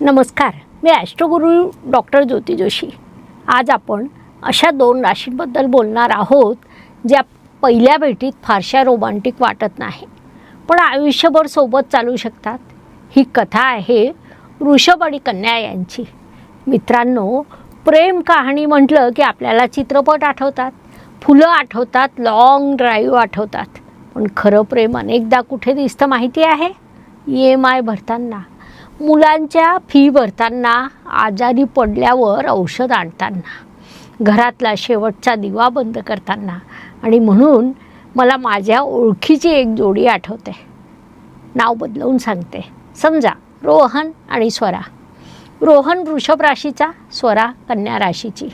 नमस्कार, मी Astroguru doctor ज्योती जोशी। आज आपण अशा 2 राशींबद्दल बोलणार आहोत ज्या पहिल्या भेटीत फारशा रोमॅन्टिक वाटत नाही, पण आयुष्यभर सोबत चालू शकतात। ही कथा आहे वृषभ आणि कन्या यांची। मित्रांनो, प्रेम कहाणी म्हटलं की आपल्याला चित्रपट आठवतात, फुलं आठवतात, लॉंग ड्राईव्ह आठवतात। पण खरं प्रेम अनेकदा कुठे दिसतं माहिती आहे? EMI भरताना, मुलांच्या फी भरताना, आजारी पडल्यावर औषध आणताना, घरातला शेवटचा दिवा बंद करताना। आणि म्हणून मला माझ्या ओळखीची एक जोडी आठवते। नाव बदलवून सांगते। समजा रोहन आणि स्वरा। रोहन वृषभ राशीचा, स्वरा कन्या राशीची।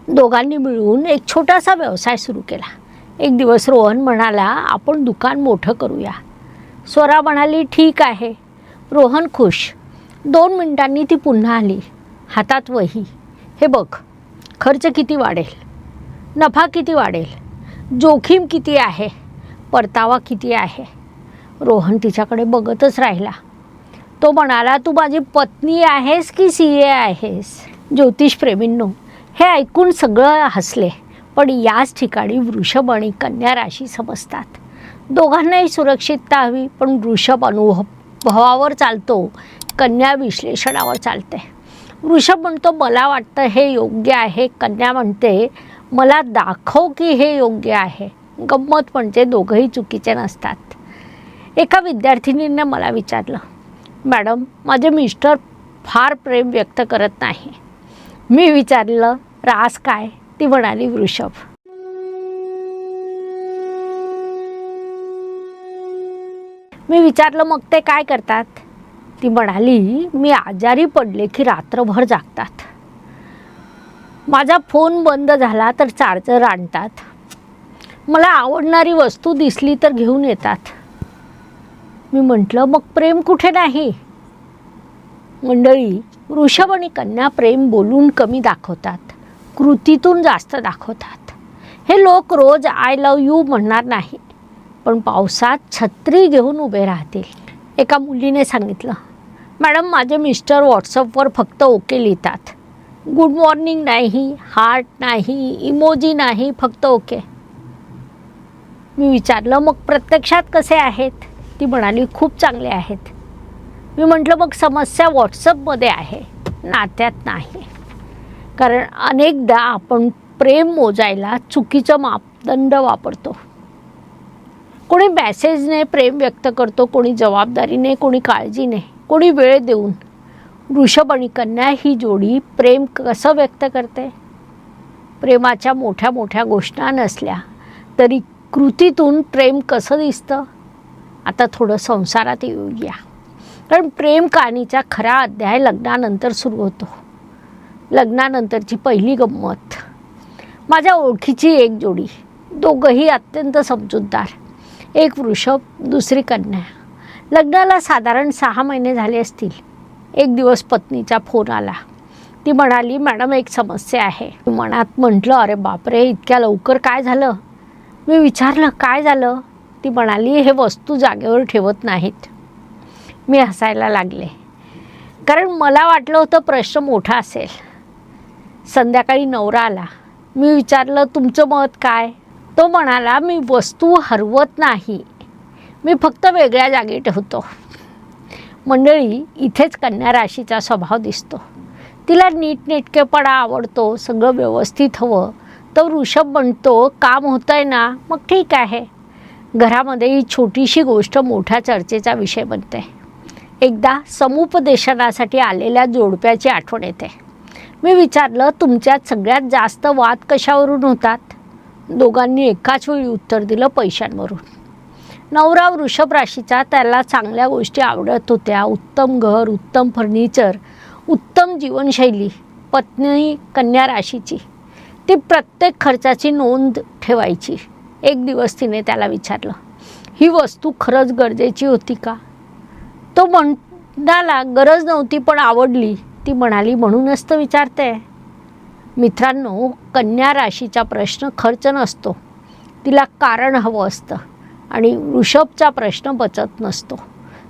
दोघांनी मिळून एक छोटासा व्यवसाय सुरू केला। एक दिवस रोहन म्हणाला, आपण दुकान मोठं करूया। स्वरा म्हणाली, ठीक आहे। रोहन खुश। 2 मिनिटांनी ती पुन्हा आली, हातात वही। हे बघ, खर्च किती वाढेल, नफा किती वाढेल, जोखीम किती आहे, परतावा किती आहे। रोहन तिच्याकडे बघतच राहिला। तो म्हणाला, तू माझी पत्नी आहेस की CA आहेस? ज्योतिषप्रेमींनो, हे ऐकून सगळं हसले, पण याच ठिकाणी वृषभ आणि कन्या राशी समजतात। दोघांनाही सुरक्षितता हवी, पण वृषभ अनुभवावर चालतो, कन्या विश्लेषणावर चालते। वृषभ म्हणतो, मला वाटतं हे योग्य आहे। कन्या म्हणते, मला दाखव की हे योग्य आहे। गंमत म्हणजे दोघंही चुकीचे नसतात। एका विद्यार्थिनीने मला विचारलं, मॅडम, माझे मिस्टर फार प्रेम व्यक्त करत नाही। मी विचारलं, रास काय? ती म्हणाली, वृषभ। मी विचारलं, मग ते काय करतात? ती म्हणाली, मी आजारी पडले की रात्रभर जागतात। माझा फोन बंद झाला तर चार्जर आणतात। मला आवडणारी वस्तू दिसली तर घेऊन येतात। मी म्हटलं, मग प्रेम कुठे नाही? मंडळी, वृषभ आणि कन्या प्रेम बोलून कमी दाखवतात, कृतीतून जास्त दाखवतात। हे लोक रोज आय लव्ह यू म्हणणार नाही, पण पावसात छत्री घेऊन उभे राहतील। एका मुलीने सांगितलं, मॅडम, माझे मिस्टर व्हॉट्सअपवर फक्त ओके लिहितात। गुड मॉर्निंग नाही, हार्ट नाही, इमोजी नाही, फक्त ओके। मी विचारलं, मग प्रत्यक्षात कसे आहेत? ती म्हणाली, खूप चांगले आहेत। मी म्हटलं, मग समस्या व्हॉट्सअपमध्ये आहे, नात्यात नाही। कारण अनेकदा आपण प्रेम मोजायला चुकीचं मापदंड वापरतो। कोणी मॅसेजने प्रेम व्यक्त करतो, कोणी जबाबदारीने, कोणी काळजीने, कोणी वेळ देऊन। वृषभ आणि कन्या ही जोडी प्रेम कसं व्यक्त करते? प्रेमाच्या मोठ्या मोठ्या घोषणा नसल्या तरी कृतीतून प्रेम कसं दिसतं? आता थोडं संसारात येऊया, कारण प्रेम कहाणीचा खरा अध्याय लग्नानंतर सुरू होतो। लग्नानंतरची पहिली गंमत। माझ्या ओळखीची एक जोडी, दोघंही अत्यंत समजूतदार। एक वृषभ, दुसरी कन्या। लग्नाला साधारण 6 महिने झाले असतील। एक दिवस पत्नीचा फोन आला। ती म्हणाली, मॅडम, एक समस्या आहे। मनात म्हटलं, अरे बापरे, इतक्या लवकर काय झालं? मी विचारलं, काय झालं? ती म्हणाली, हे वस्तू जागेवर ठेवत नाहीत। मी हसायला लागले, कारण मला वाटलं होतं प्रश्न मोठा असेल। संध्याकाळी नवरा आला। मी विचारलं, तुमचं मत काय? तो म्हणाला, मी वस्तू हरवत नाही, मी फक्त वेगळ्या जागी ठेवतो। मंडळी, इथेच कन्या राशीचा स्वभाव दिसतो। तिला नीटनेटकेपणा आवडतो, सगळं व्यवस्थित हवं। तर वृषभ म्हणतो, काम होतंय ना, मग ठीक आहे। घरामध्ये ही छोटीशी गोष्ट मोठ्या चर्चेचा विषय बनते। एकदा समुपदेशनासाठी आलेल्या जोडप्याची आठवण येते। मी विचारलं, तुमच्यात सगळ्यात जास्त वाद कशावरून होतात? दोघांनी एकाच वेळी उत्तर दिलं, पैशांवरून। नवरा वृषभ राशीचा, त्याला चांगल्या गोष्टी आवडत होत्या, उत्तम घर, उत्तम फर्निचर, उत्तम जीवनशैली। पत्नी कन्या राशीची, ती प्रत्येक खर्चाची नोंद ठेवायची। एक दिवस तिने त्याला विचारलं, ही वस्तू खरंच गरजेची होती का? तो म्हणाला, गरज नव्हती, पण आवडली। ती म्हणाली, म्हणूनच तर विचारते। मित्रांनो, कन्या राशीचा प्रश्न खर्च नसतो, तिला कारण हवं असतं। आणि वृषभचा प्रश्न बचत नसतो,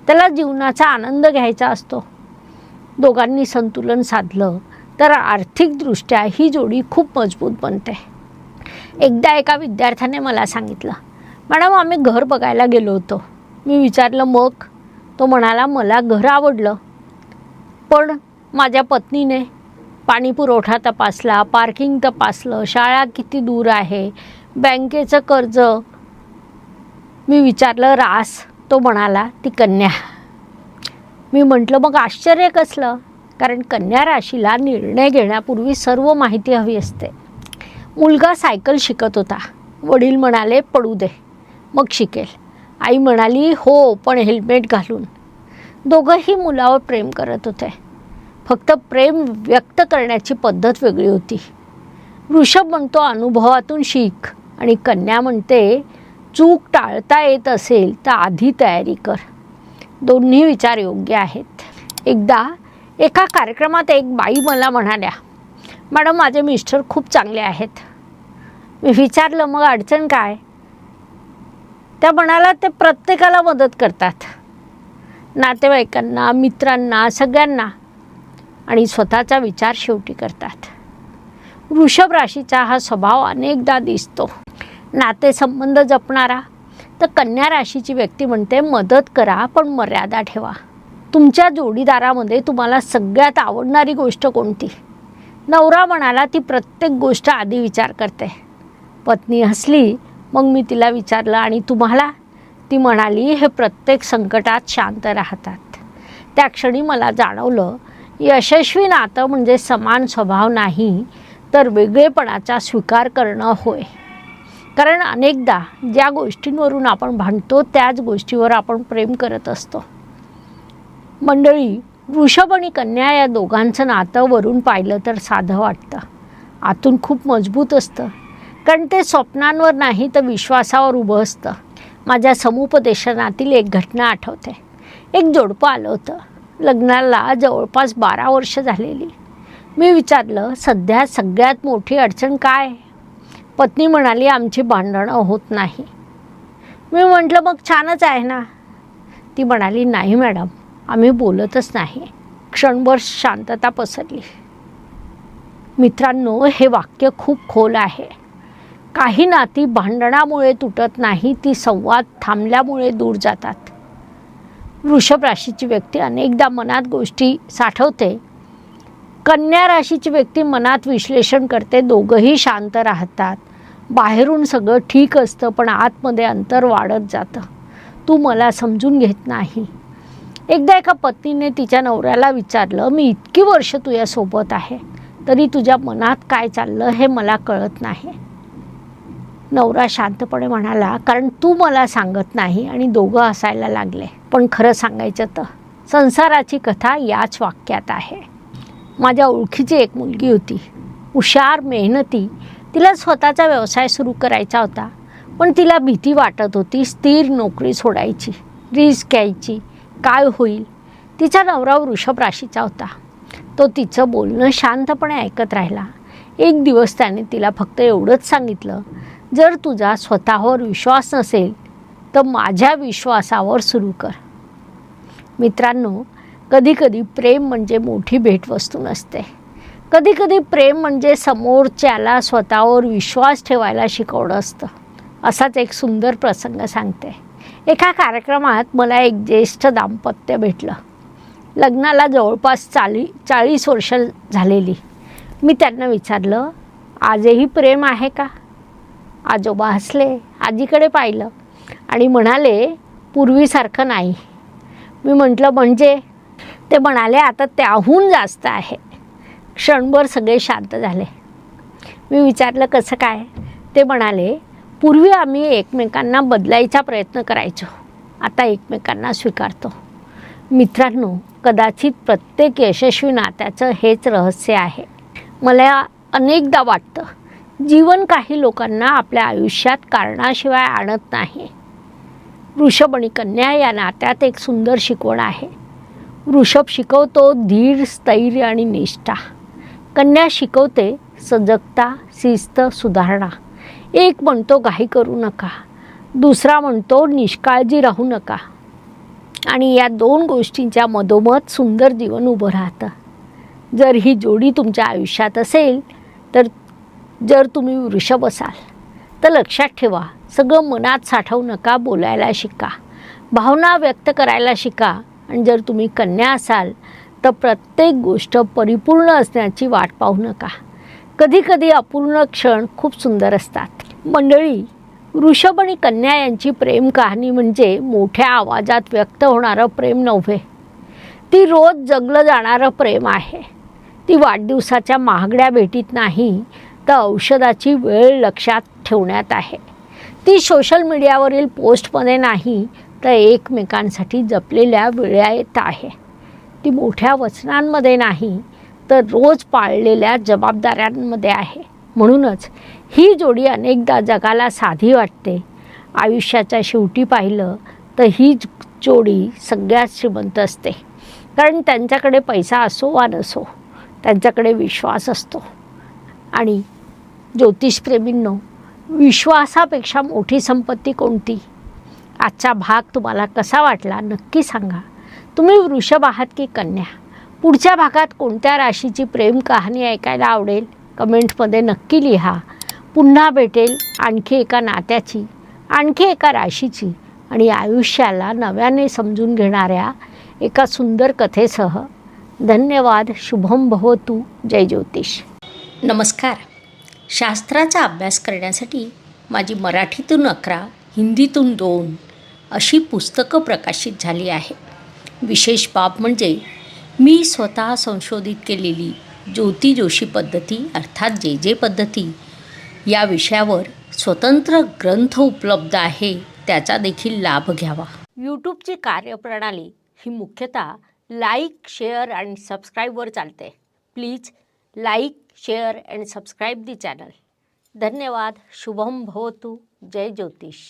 त्याला जीवनाचा आनंद घ्यायचा असतो। दोघांनी संतुलन साधलं तर आर्थिकदृष्ट्या ही जोडी खूप मजबूत बनते. एकदा एका विद्यार्थ्याने मला सांगितलं, मॅडम आम्ही घर बघायला गेलो होतो. मी विचारलं मग? तो म्हणाला, मला घर आवडलं, पण माझ्या पत्नीने पाणी पुरवठा तपासला, पार्किंग तपासलं, शाळा किती दूर आहे, बँकेचं कर्ज. मी विचारलं रास? तो म्हणाला, ती कन्या. मी म्हटलं मग आश्चर्य कसलं? कारण कन्या राशीला निर्णय घेण्यापूर्वी सर्व माहिती हवी असते. मुलगा सायकल शिकत होता. वडील म्हणाले पडू दे, मग शिकेल. आई म्हणाली हो, पण हेल्मेट घालून. दोघंही मुलावर प्रेम करत होते, फक्त प्रेम व्यक्त करण्याची पद्धत वेगळी होती. ऋषभ म्हणतो अनुभवातून शिक, आणि कन्या म्हणते चूक टाळता येत असेल तर आधी तयारी कर. दोन्ही विचार योग्य आहेत. एकदा एका कार्यक्रमात एक बाई मला म्हणाल्या, मॅडम माझे मिस्टर खूप चांगले आहेत. मी विचारलं मग अडचण काय? त्या म्हणाला ते प्रत्येकाला मदत करतात, नातेवाईकांना, मित्रांना, सगळ्यांना, आणि स्वतःचा विचार शेवटी करतात. वृषभ राशीचा हा स्वभाव अनेकदा दिसतो. नातेसंबंध जपणारा. तर कन्या राशीची व्यक्ती म्हणते मदत करा पण मर्यादा ठेवा. तुमच्या जोडीदारामध्ये तुम्हाला सगळ्यात आवडणारी गोष्ट कोणती? नवरा म्हणाला ती प्रत्येक गोष्ट आधी विचार करते. पत्नी हसली. मग मी तिला विचारलं आणि तुम्हाला? ती म्हणाली हे प्रत्येक संकटात शांत राहतात. त्या क्षणी मला जाणवलं यशस्वी नातं म्हणजे समान स्वभाव नाही, तर वेगळेपणाचा स्वीकार करणं होय. कारण अनेकदा ज्या गोष्टींवरून आपण भांडतो त्याच गोष्टीवर आपण प्रेम करत असतो. मंडळी, वृषभ आणि कन्या या दोघांचं नातं वरून पाहिलं तर साधं वाटतं, आतून खूप मजबूत असतं. कारण ते स्वप्नांवर नाही तर विश्वासावर उभं असतं. माझ्या समुपदेशनातील एक घटना आठवते. एक जोडपं आलं होतं. लग्नाला जवळपास 12 वर्ष झालेली. मी विचारलं सध्या सगळ्यात मोठी अडचण काय? पत्नी म्हणाली आमची भांडणं होत नाही. मी म्हटलं मग छानच आहे ना. ती म्हणाली नाही मॅडम, आम्ही बोलतच नाही. क्षणभर शांतता पसरली. मित्रांनो, हे वाक्य खूप खोल आहे. काही नाती भांडणामुळे तुटत नाही, ती संवाद थांबल्यामुळे दूर जातात. वृषभ राशीची व्यक्ती अनेकदा मनात गोष्टी साठवते. कन्या राशीची व्यक्ती मनात विश्लेषण करते. दोघंही शांत राहतात. बाहेरून सगळं ठीक असतं पण आतमध्ये अंतर वाढत जातं. तू मला समजून घेत नाही. एकदा एका पत्नीने तिच्या नवऱ्याला विचारलं, मी इतकी वर्ष तुझ्यासोबत आहे तरी तुझ्या मनात काय चाललं हे मला कळत नाही. नवरा शांतपणे म्हणाला, कारण तू मला सांगत नाही. आणि दोघं हसायला लागले. पण खरं सांगायचं तर संसाराची कथा याच वाक्यात आहे. माझ्या ओळखीची एक मुलगी होती, हुशार, मेहनती. तिला स्वतःचा व्यवसाय सुरू करायचा होता, पण तिला भीती वाटत होती स्थिर नोकरी सोडायची, रिस्क घ्यायची. काय होईल? तिचा नवरा वृषभ राशीचा होता. तो तिचं बोलणं शांतपणे ऐकत राहिला. एक दिवस त्याने तिला फक्त एवढंच सांगितलं, जर तुझा स्वतःवर विश्वास नसेल तर माझ्या विश्वासावर सुरू कर. मित्रांनो, कधीकधी प्रेम म्हणजे मोठी भेटवस्तू नसते. कधीकधी प्रेम म्हणजे समोरच्याला स्वतःवर विश्वास ठेवायला शिकवणं असतं. असाच एक सुंदर प्रसंग सांगते. एका कार्यक्रमात मला एक ज्येष्ठ दाम्पत्य भेटलं. लग्नाला जवळपास 40 वर्ष झालेली. मी त्यांना विचारलं, आजही प्रेम आहे का? आजोबा हसले, आजीकडे पाहिलं आणि म्हणाले, पूर्वीसारखं नाही. मी म्हटलं म्हणजे? ते म्हणाले, आता त्याहून जास्त आहे. क्षणभर सगळे शांत झाले. मी विचारलं कसं काय? ते म्हणाले, पूर्वी आम्ही एकमेकांना बदलायचा प्रयत्न करायचो, आता एकमेकांना स्वीकारतो. मित्रांनो, कदाचित प्रत्येक यशस्वी नात्याचं हेच रहस्य आहे. मला अनेकदा वाटतं जीवन काही लोकांना आपल्या आयुष्यात कारणाशिवाय आणत नाही. वृषभ आणि कन्या या नात्यात एक सुंदर शिकवण आहे. वृषभ शिकवतो धीर, स्थैर्य आणि निष्ठा. कन्या शिकवते सजगता, शिस्त, सुधारणा. एक म्हणतो घाई करू नका, दुसरा म्हणतो निष्काळजी राहू नका. आणि या दोन गोष्टींच्या मधोमध सुंदर जीवन उभं राहतं. जर ही जोडी तुमच्या आयुष्यात असेल, तर जर तुम्ही वृषभ असाल तर लक्षात ठेवा, सगळं मनात साठवू नका, बोलायला शिका, भावना व्यक्त करायला शिका. आणि जर तुम्ही कन्या असाल तर प्रत्येक गोष्ट परिपूर्ण असण्याची वाट पाहू नका. कधीकधी अपूर्ण क्षण खूप सुंदर असतात. मंडळी, वृषभ आणि कन्या यांची प्रेम कहाणी म्हणजे मोठ्या आवाजात व्यक्त होणारं प्रेम नव्हे. ती रोज जगलं जाणारं प्रेम आहे. ती वाढदिवसाच्या महागड्या भेटीत नाही, तर औषधाची वेळ लक्षात ठेवण्यात आहे. ती सोशल मीडियावरील पोस्टमध्ये नाही, तर एकमेकांसाठी जपलेल्या वेळेत आहे. ती मोठ्या वचनांमध्ये नाही, तर रोज पाळलेल्या जबाबदाऱ्यांमध्ये आहे. म्हणूनच ही जोडी अनेकदा जगाला साधी वाटते. आयुष्याच्या शेवटी पाहिलं तर ही जोडी सगळ्यात श्रीमंत असते. कारण त्यांच्याकडे पैसा असो वा नसो, त्यांच्याकडे विश्वास असतो. आणि ज्योतिषप्रेमींनो, विश्वासापेक्षा मोठी संपत्ती कोणती? आजचा भाग तुम्हाला कसा वाटला नक्की सांगा. तुम्ही वृषभ आहात की कन्या? पुढच्या भागात कोणत्या राशीची प्रेम कहाणी ऐकायला आवडेल कमेंटमध्ये नक्की लिहा. पुन्हा भेटेल आणखी एका नात्याची, आणखी एका राशीची आणि आयुष्याला नव्याने समजून घेणाऱ्या एका सुंदर कथेसह. धन्यवाद. शुभम भवतु. जय ज्योतिष. नमस्कार. शास्त्राचा अभ्यास करण्यासाठी माझी मराठीतून 11, हिंदीतून 2 अशी पुस्तकं प्रकाशित झाली आहे. विशेष बाब म्हणजे मी स्वतः संशोधित केलेली ज्योती जोशी पद्धती अर्थात जे पद्धती या विषयावर स्वतंत्र ग्रंथ उपलब्ध आहे. त्याचा देखील लाभ घ्यावा. यूट्यूबची कार्यप्रणाली ही मुख्यतः लाईक, शेअर आणि सबस्क्राईबवर चालते. Please like, share and subscribe the channel. धन्यवाद. शुभम भवतु. जय ज्योतिष.